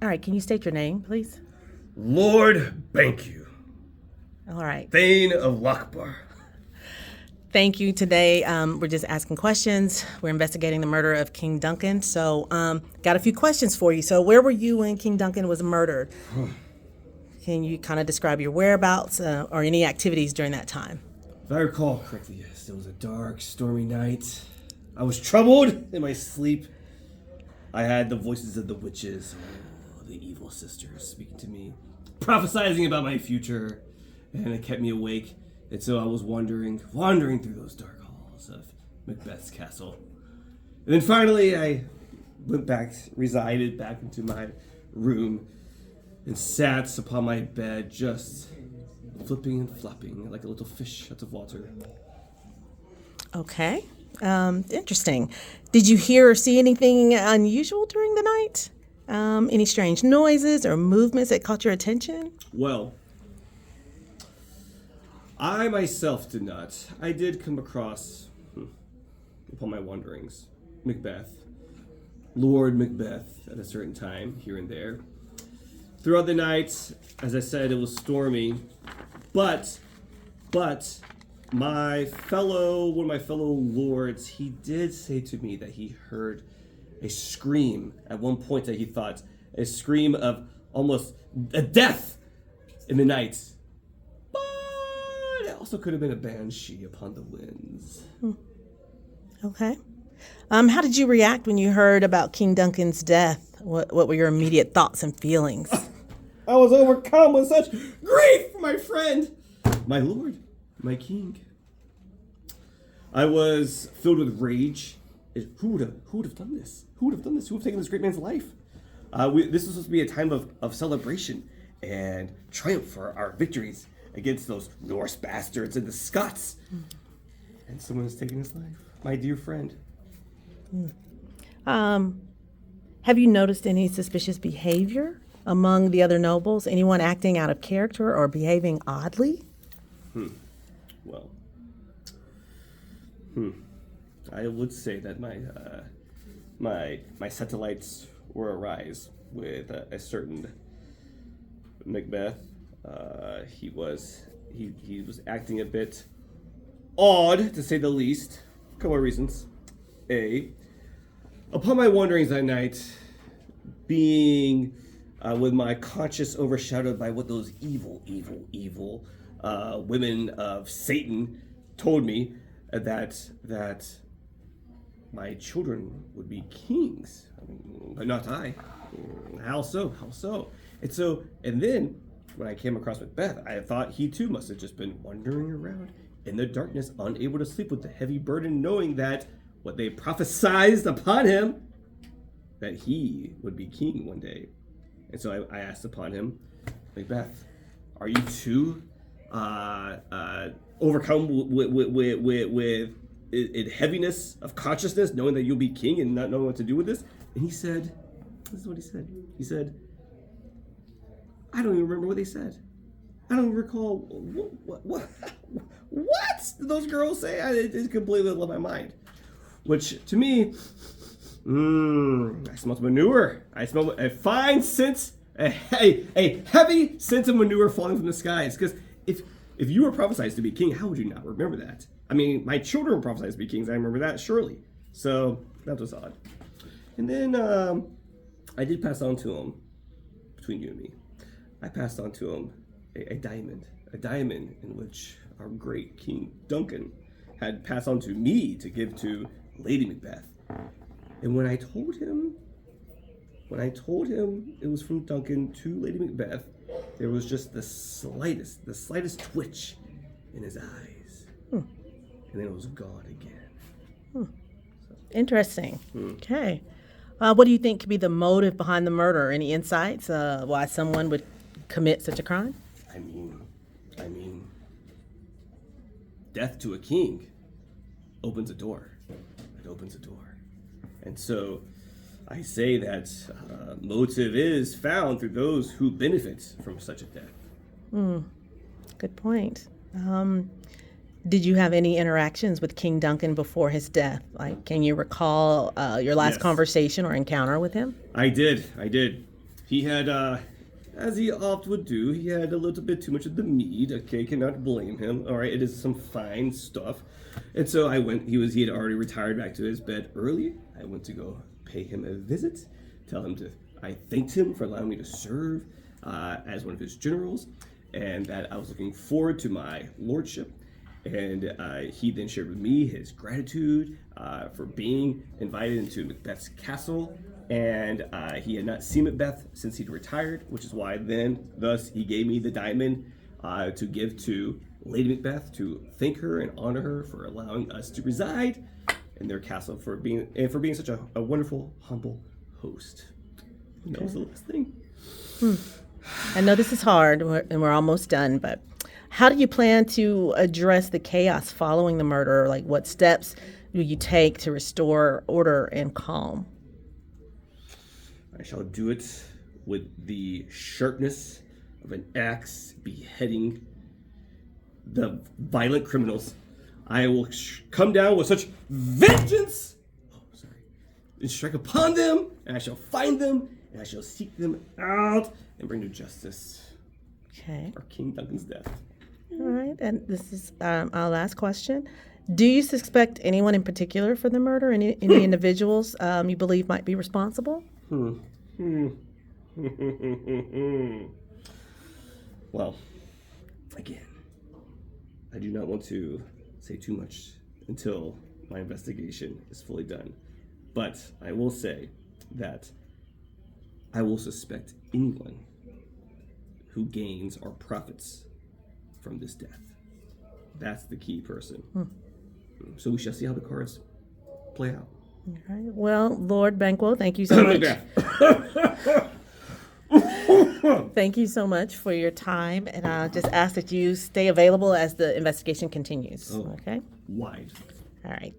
All right, can you state your name, please? Lord Banquo, All right. Thane of Lochbar. Thank you. Today, we're just asking questions. We're investigating the murder of King Duncan. So, got a few questions for you. So, where were you when King Duncan was murdered? Can you kind of describe your whereabouts or any activities during that time? If I recall correctly, yes, it was a dark, stormy night. I was troubled in my sleep. I had the voices of the witches, the evil sisters, speaking to me, prophesizing about my future, and it kept me awake. And so I was wandering through those dark halls of Macbeth's castle. And then finally, I resided back into my room, and sat upon my bed, just flipping and flopping like a little fish out of water. Okay. Interesting. Did you hear or see anything unusual during the night? Any strange noises or movements that caught your attention? Well, I myself did not. I did come across, upon my wanderings, Macbeth, Lord Macbeth, at a certain time, here and there. Throughout the night, as I said, it was stormy, but one of my fellow lords, he did say to me that he heard a scream at one point, that he thought a scream of almost a death in the night. But it also could have been a banshee upon the winds. Okay. How did you react when you heard about King Duncan's death? What were your immediate thoughts and feelings? I was overcome with such grief for my friend, my lord, my king. I was filled with rage. Who would have done this? Who would have done this? Who would have taken this great man's life? This was supposed to be a time of celebration and triumph for our victories against those Norse bastards and the Scots. And someone has taken his life. My dear friend. Have you noticed any suspicious behavior among the other nobles? Anyone acting out of character or behaving oddly? Well, I would say that my satellites were arise with a certain Macbeth. He was acting a bit odd, to say the least. A couple of reasons. Upon my wanderings that night, being with my conscience overshadowed by what those evil women of Satan told me, that my children would be kings, but not I. How so? And then when I came across Macbeth, I thought he too must have just been wandering around in the darkness, unable to sleep, with the heavy burden, knowing that what they prophesied upon him, that he would be king one day. And so I asked upon him, Macbeth, are you too overcome with heaviness of consciousness, knowing that you'll be king and not knowing what to do with this? And he said, this is what he said. He said, I don't even remember what they said. I don't recall what did those girls say? It completely left my mind. Which to me, I smelled manure. I smelled a fine scent, a heavy scent of manure falling from the skies. Because if you were prophesied to be king, how would you not remember that? I mean, my children were prophesied to be kings. I remember that, surely. So that was odd. And then I did pass on to him, between you and me, I passed on to him a diamond in which our great King Duncan had passed on to me to give to Lady Macbeth. And when I told him it was from Duncan to Lady Macbeth, there was just the slightest twitch in his eyes. And then it was gone again. Interesting. Okay. What do you think could be the motive behind the murder? Any insights why someone would commit such a crime? I mean, death to a king opens a door. It opens a door. And so I say that motive is found through those who benefit from such a death. Good point. Did you have any interactions with King Duncan before his death? Like, can you recall your last Yes. conversation or encounter with him? I did. he had, as he oft would do, he had a little bit too much of the mead. Okay, cannot blame him. All right, it is some fine stuff. And so I went. He had already retired back to his bed early. I went to go pay him a visit, tell him I thanked him for allowing me to serve as one of his generals, and that I was looking forward to my lordship. And he then shared with me his gratitude for being invited into Macbeth's castle. And he had not seen Macbeth since he'd retired, which is why thus he gave me the diamond to give to Lady Macbeth to thank her and honor her for allowing us to reside in their castle, for being such a wonderful, humble host. And that was the last thing. I know this is hard, and we're almost done, but how do you plan to address the chaos following the murder? Like, what steps do you take to restore order and calm? I shall do it with the sharpness of an axe beheading the violent criminals. I will come down with such vengeance, and strike upon them, and I shall find them, and I shall seek them out and bring to justice. Okay. For King Duncan's death. All right, and this is our last question. Do you suspect anyone in particular for the murder? Any individuals you believe might be responsible? Well, again, I do not want to say too much until my investigation is fully done. But I will say that I will suspect anyone who gains or profits from this death. That's the key person. So we shall see how the cards play out. All right. Well, Lord Banquo, thank you so much. Thank you so much for your time, and I'll just ask that you stay available as the investigation continues. Oh. Okay? Wide. All right.